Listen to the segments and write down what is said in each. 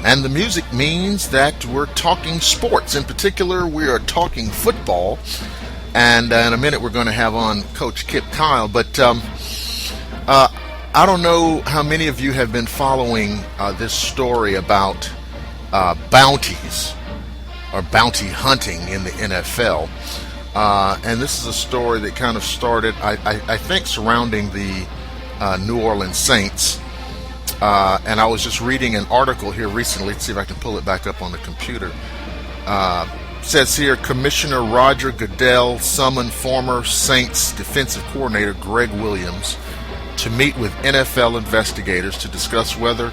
And the music means that we're talking sports. In particular, we are talking football. And in a minute, we're going to have on Coach Kip Kyle. But I don't know how many of you have been following this story about bounties or bounty hunting in the NFL. And this is a story that kind of started, I think, surrounding the New Orleans Saints. And I was just reading an article here recently. Let's see if I can pull it back up on the computer. Says here, Commissioner Roger Goodell summoned former Saints defensive coordinator Greg Williams to meet with NFL investigators to discuss whether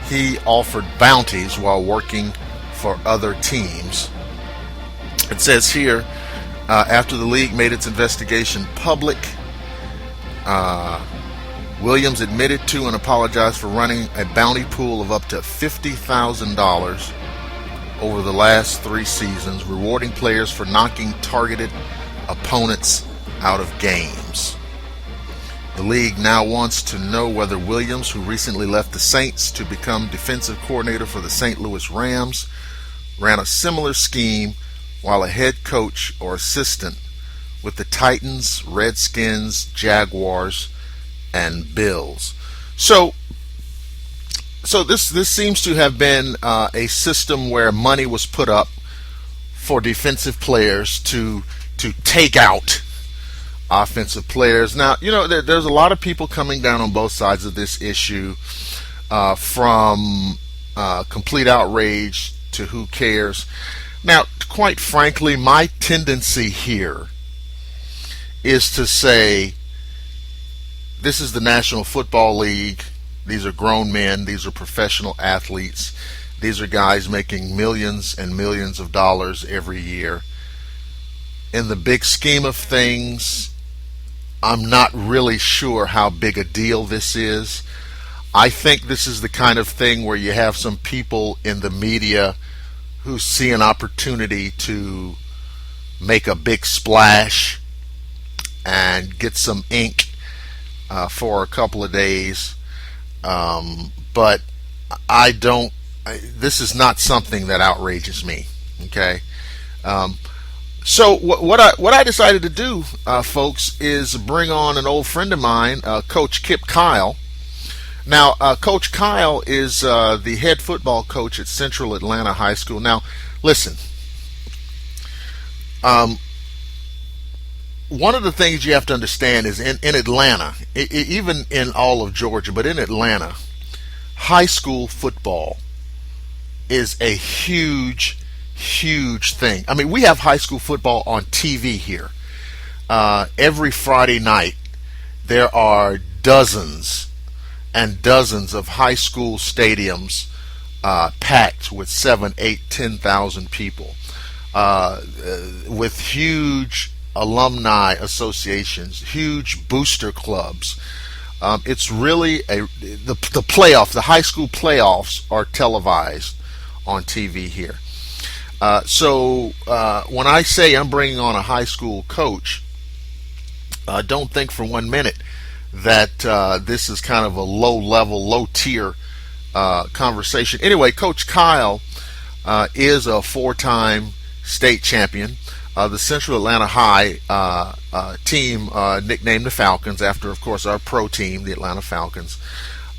he offered bounties while working for other teams. It says here, after the league made its investigation public, Williams admitted to and apologized for running a bounty pool of up to $50,000 over the last 3 seasons, rewarding players for knocking targeted opponents out of games. The league now wants to know whether Williams, who recently left the Saints to become defensive coordinator for the St. Louis Rams, ran a similar scheme while a head coach or assistant with the Titans, Redskins, Jaguars, and Bills. So this seems to have been a system where money was put up for defensive players to take out offensive players. Now, there's a lot of people coming down on both sides of this issue, from complete outrage to who cares. Now, quite frankly, my tendency here is to say this is the National Football League. These are grown men. These are professional athletes. These are guys making millions and millions of dollars every year. In the big scheme of things, I'm not really sure how big a deal this is. I think this is the kind of thing where you have some people in the media who see an opportunity to make a big splash and get some ink for a couple of days. But this is not something that outrages me. Okay. So what I decided to do, folks, is bring on an old friend of mine, Coach Kip Kyle. Now, Coach Kyle is the head football coach at Central Atlanta High School. Now, listen, one of the things you have to understand is in Atlanta, even in all of Georgia, but in Atlanta, high school football is a huge thing. I mean, we have high school football on TV here. Every Friday night, there are dozens and dozens of high school stadiums packed with 7, 8, 10,000 people, with huge alumni associations, huge booster clubs. It's really the playoff. The high school playoffs are televised on TV here. So when I say I'm bringing on a high school coach, don't think for 1 minute that this is kind of a low-level, low-tier conversation. Anyway, Coach Kyle is a 4-time state champion. The Central Atlanta High team nicknamed the Falcons after, of course, our pro team, the Atlanta Falcons.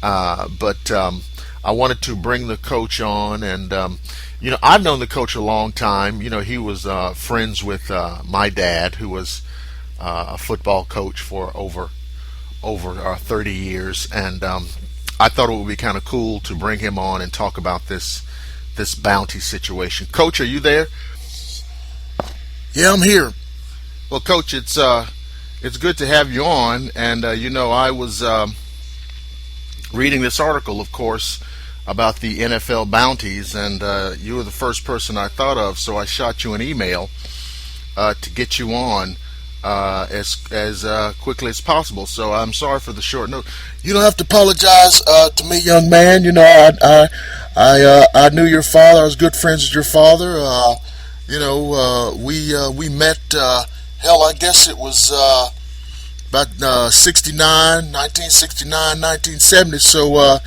But I wanted to bring the coach on, and I've known the coach a long time. He was friends with my dad, who was a football coach for over 30 years, and I thought it would be kind of cool to bring him on and talk about this bounty situation. Coach, are you there? Yeah, I'm here. Well, Coach, it's good to have you on, and I was reading this article, of course, about the NFL bounties, and you were the first person I thought of, so I shot you an email to get you on as quickly as possible. So I'm sorry for the short note. You don't have to apologize to me, young man. I knew your father. I was good friends with your father. We met. I guess it was about 1969, 1970. So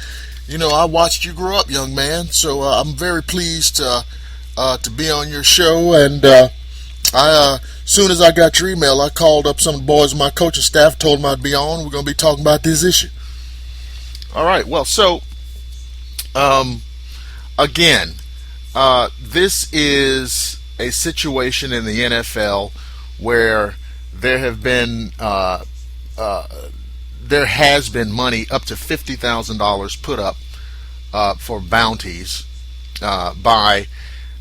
I watched you grow up, young man. So I'm very pleased to be on your show. And soon as I got your email, I called up some of the boys on my coaching staff, told them I'd be on. We're going to be talking about this issue. All right. Well, so again, this is a situation in the NFL where there has been money up to $50,000 put up for bounties by.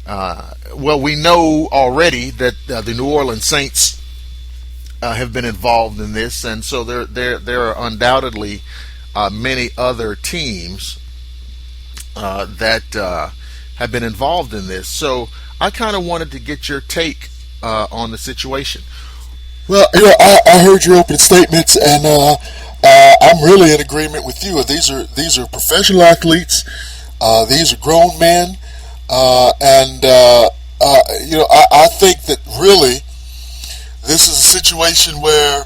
Well, we know already that the New Orleans Saints have been involved in this, and so there are undoubtedly many other teams that have been involved in this. So I kind of wanted to get your take on the situation. Well, I heard your opening statements, and I'm really in agreement with you. These are professional athletes. These are grown men, and I think that really this is a situation where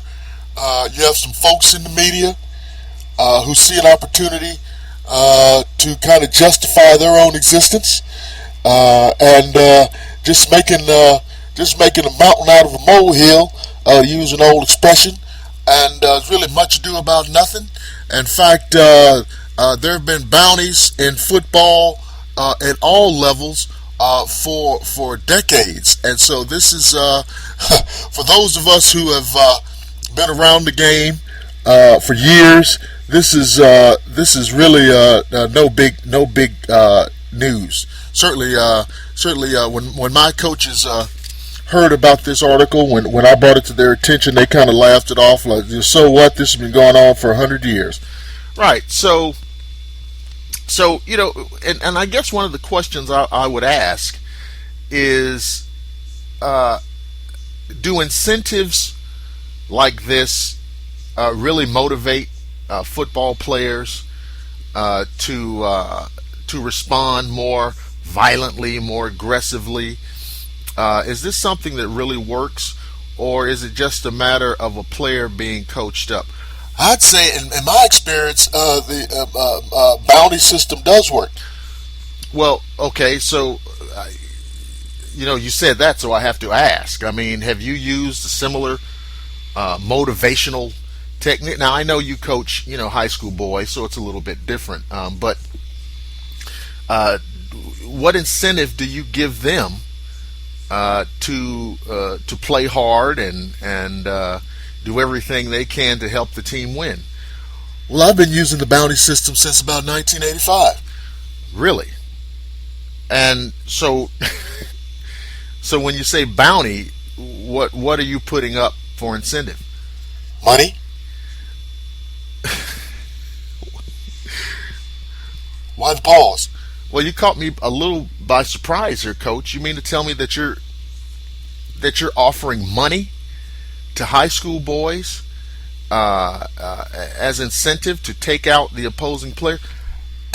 you have some folks in the media who see an opportunity to kind of justify their own existence, and just making a mountain out of a molehill, to use an old expression, and it's really much ado about nothing. In fact, there have been bounties in football at all levels for decades, and so this is for those of us who have been around the game for years. This is really no big news. Certainly, when my coaches heard about this article, when I brought it to their attention, they kind of laughed it off like, "So what? This has been going on for 100 years." Right. So and I guess one of the questions I would ask is, do incentives like this really motivate football players to respond more violently, more aggressively? Is this something that really works, or is it just a matter of a player being coached up? I'd say, in my experience, the bounty system does work. Well, okay, so you said that, so I have to ask. I mean, have you used a similar motivational technique? Now, I know you coach, high school boys, so it's a little bit different. But what incentive do you give them to play hard and do everything they can to help the team win? Well, I've been using the bounty system since about 1985. Really? And so, so when you say bounty, what are you putting up for incentive? Money. Why the pause? Well, you caught me a little by surprise here, Coach. You mean to tell me that you're offering money to high school boys as incentive to take out the opposing player?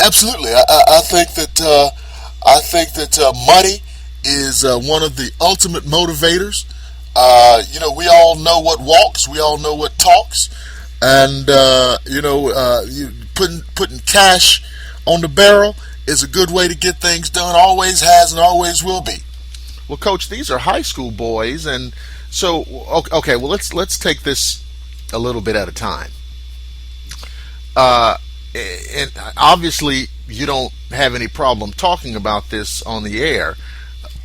Absolutely. I think that money is one of the ultimate motivators. We all know what walks. We all know what talks. And you putting cash on the barrel is a good way to get things done. Always has and always will be. Well, Coach, these are high school boys, and so okay. Well, let's take this a little bit at a time. And obviously, you don't have any problem talking about this on the air.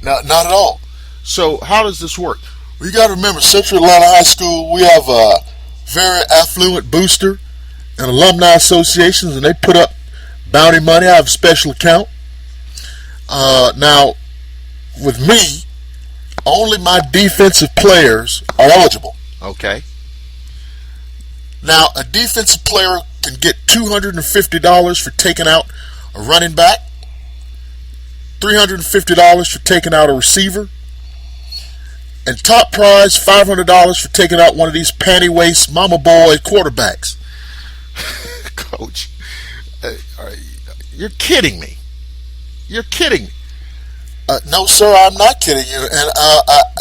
Not at all. So, how does this work? Well, you got to remember, Central Atlanta High School, we have a very affluent booster and alumni associations, and they put up bounty money. I have a special account. Now, with me, only my defensive players are eligible. Okay. Now, a defensive player can get $250 for taking out a running back, $350 for taking out a receiver, and top prize $500 for taking out one of these panty waist mama boy quarterbacks. Coach, you're kidding me. You're kidding me. No, sir, I'm not kidding you.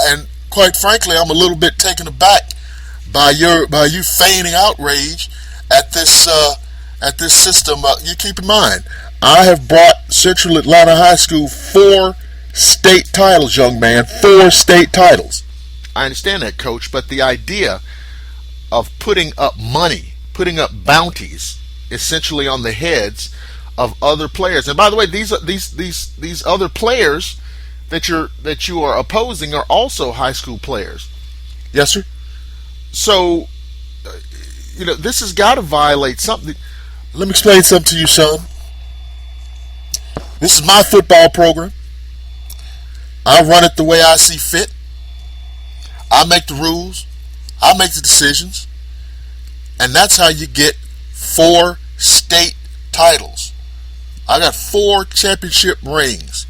And quite frankly, I'm a little bit taken aback by you feigning outrage at this at this system, you keep in mind, I have brought Central Atlanta High School 4 state titles, young man, 4 state titles. I understand that, Coach, but the idea of putting up money, putting up bounties, essentially on the heads of other players. And by the way, these other players that you are opposing are also high school players. Yes, sir. So, this has got to violate something. Let me explain something to you, son. This is my football program. I run it the way I see fit. I make the rules. I make the decisions. And that's how you get 4 state titles. I got 4 championship rings.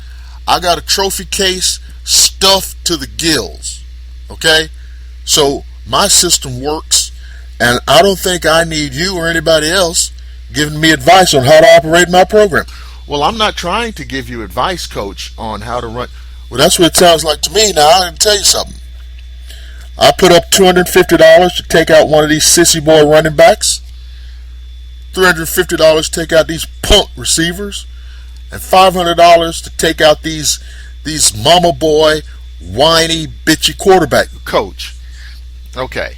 I got a trophy case stuffed to the gills. Okay? So my system works, and I don't think I need you or anybody else giving me advice on how to operate my program. Well, I'm not trying to give you advice, Coach, on how to run. Well, that's what it sounds like to me. Now, I'm going to tell you something. I put up $250 to take out one of these sissy boy running backs, $350 to take out these punk receivers, and $500 to take out these mama boy, whiny, bitchy quarterback. Coach, okay.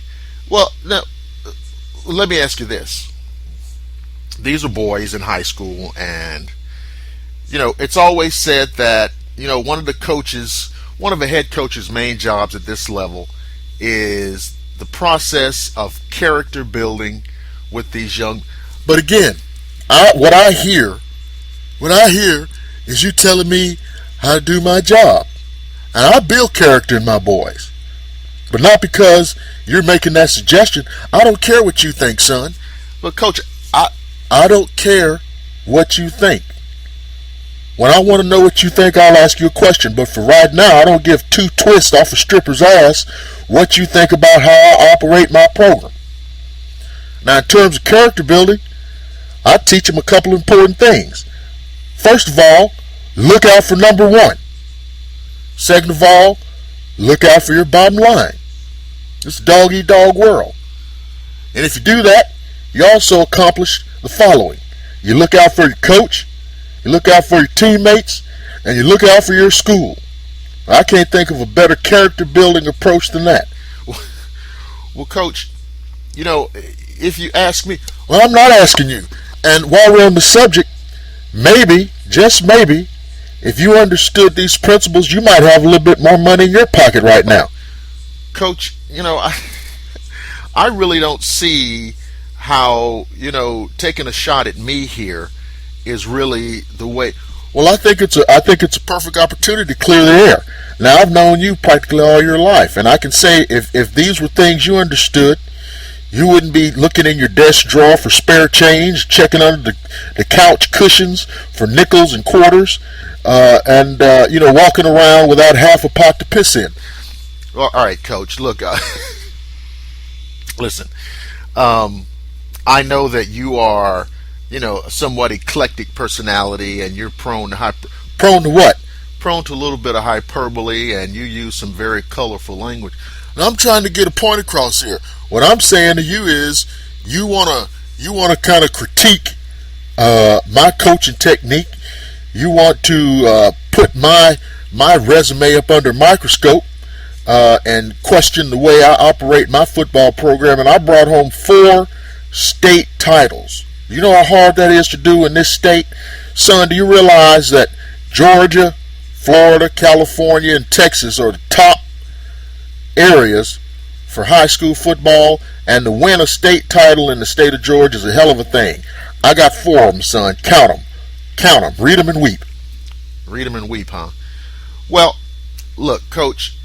Well, now, let me ask you this. These are boys in high school, and, it's always said that, one of the head coach's main jobs at this level is the process of character building with these young. But again, what I hear is you telling me how to do my job. And I build character in my boys. But not because you're making that suggestion. I don't care what you think, son. But, Coach, I don't care what you think. When I want to know what you think, I'll ask you a question. But for right now, I don't give 2 twists off a stripper's ass what you think about how I operate my program. Now, in terms of character building, I teach them a couple important things. First of all, look out for number 1. Second of all, look out for your bottom line. It's a dog-eat-dog world. And if you do that, you also accomplish the following. You look out for your coach, you look out for your teammates, and you look out for your school. I can't think of a better character building approach than that. Well, Coach, if you ask me... Well, I'm not asking you. And while we're on the subject, maybe, just maybe, if you understood these principles, you might have a little bit more money in your pocket right now. Coach, I really don't see how, taking a shot at me here is really the way. Well, I think it's a perfect opportunity to clear the air. Now, I've known you practically all your life, and I can say if these were things you understood, you wouldn't be looking in your desk drawer for spare change, checking under the couch cushions for nickels and quarters, and walking around without half a pot to piss in. Well, all right, Coach. Look, listen. I know that you are, a somewhat eclectic personality, and you're prone to Prone to what? Prone to a little bit of hyperbole, and you use some very colorful language. And I'm trying to get a point across here. What I'm saying to you is, you wanna kind of critique my coaching technique. You want to put my resume up under a microscope and question the way I operate my football program. And I brought home 4 state titles. You know how hard that is to do in this state? Son, do you realize that Georgia, Florida, California, and Texas are the top areas for high school football, and to win a state title in the state of Georgia is a hell of a thing. I got 4 of them, son. Count them. Read them and weep. Read them and weep, huh? Well, look, Coach,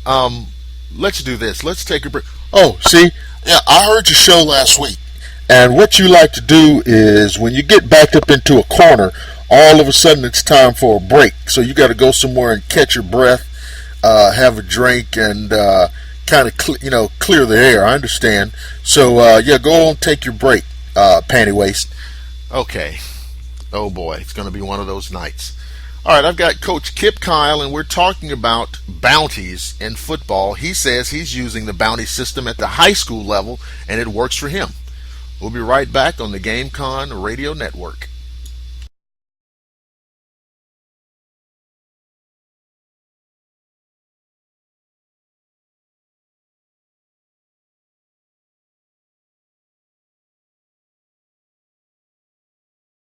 let's do this. Let's take a break. Oh, see? Yeah, I heard your show last week. And what you like to do is, when you get backed up into a corner, all of a sudden it's time for a break. So you got to go somewhere and catch your breath, have a drink, and kind of clear the air. I understand. So go on, take your break, panty waist. Okay. Oh boy, it's going to be one of those nights. All right, I've got Coach Kip Kyle, and we're talking about bounties in football. He says he's using the bounty system at the high school level, and it works for him. We'll be right back on the GameCon Radio Network.